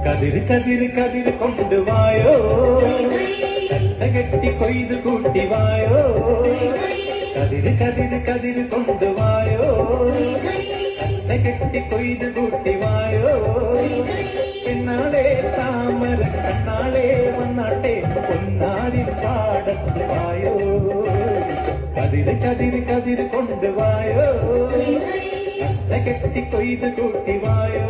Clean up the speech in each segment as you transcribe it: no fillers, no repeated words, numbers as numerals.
കതിര് കതിര് കതിര് കൊണ്ടുവായോ കെട്ടി കൊയ്ത് കൂട്ടിവായോ കതിര് കതിര് കതിര് കൊണ്ടുവായോ കെട്ടി കൊയ്ത് കൂട്ടിവായോ എന്നാളെ താമര കണ്ണാളെ വന്നാട്ടെ പൊന്നാടി പാടത്ത് വായോ കതിര് കതിര് കതിര് കൊണ്ടുവായോ കെട്ടി കൊയ്ത് കൂട്ടിവായോ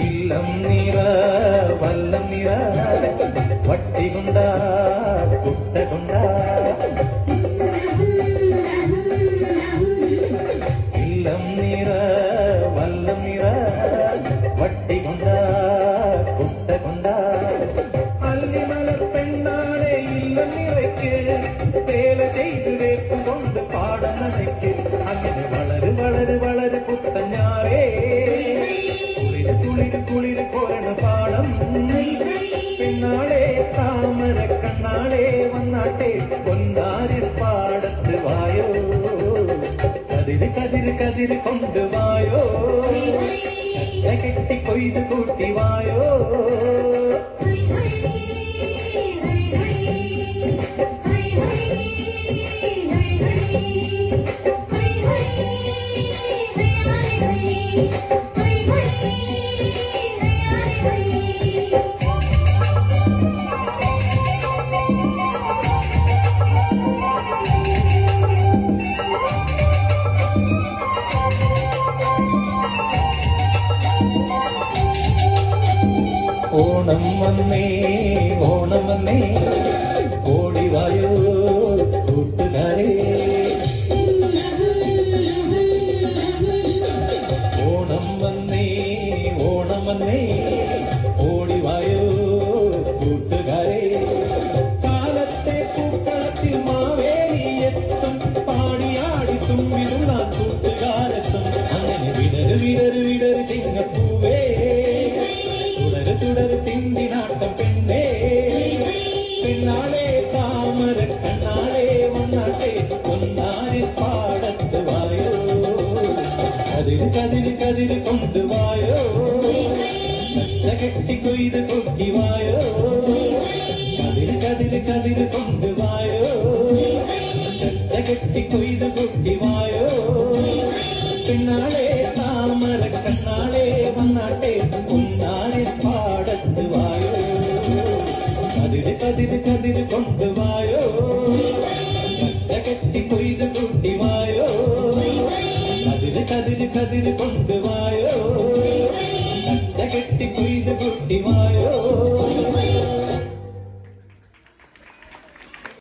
ഇല്ലം നിറ വല്ലം നിറ വട്ടി കൊണ്ട കുട്ട കൊണ്ട ഇല്ലം നിറ വല്ലം നിറ വട്ടി കൊണ്ട കുട്ട കൊണ്ട അല്ലിമല പെണ്ണാളെ ഇല്ലം നിറയ്ക്ക് വേല ചെയ്ത് വേപ്പ് കൊണ്ട് പാടം നനയ്ക്ക് അങ്ങനെ വളര് വളര് വളര് പുത്തഞ്ഞാറേ കുളിര് കുളിര് പോരണ പാടം പെണ്ണാളെ താമര കണ്ണാളെ വന്നാട്ടെ പൊന്നാരിൽ പാടത്ത് വായോ കതിര് കതിര് കതിര് കൊണ്ടുവായോ കെട്ടി കൊയ്ത് കൂട്ടി വായോ ഓണം വന്നേ ഓണം വന്നേ ഓടിവായോ കൂട്ടുകാരേ ഓണം വന്നേ ഓടിവായോ കൂട്ടുകാരേ കാലത്തെ പൂക്കളത്തിൽ മാവേലി എത്തും പാടിയാടി തുമ്പിതുള്ള കൂട്ടുകാരെത്തും അങ്ങനെ വിടര് വിടര് വിടര് ചിങ്ങപ്പൂവേ തുടര് തിണ്ടി നാട്ടം പെണ്ണേ പെണ്ണാളെ താമര കണ്ണാളെ വന്നാട്ടെ പൊന്നാരി പാടത്ത് വായോ കതിര് കതിര് കതിര് കൊണ്ടുവായോ കെട്ടി കൊയ്ത് കൊട്ടിവായോ കതിര് കതിര് കതിര് കൊണ്ടുവായോ കെട്ടി കൊയ്ത് കൊട്ടിവായോ പെണ്ണാളെ താമര കണ്ണാളെ വന്നാട്ടെ പൊന്നാരി പാടത്ത് വായോ കതിര് കതിര് കതിര് കൊണ്ടുവായോ കെട്ടി കൊയ്ത് കൂട്ടിവായോ കതിര് കതിര് കതിര് കൊണ്ടുവായോ കെട്ടി കൊയ്ത് കൂട്ടിവായോ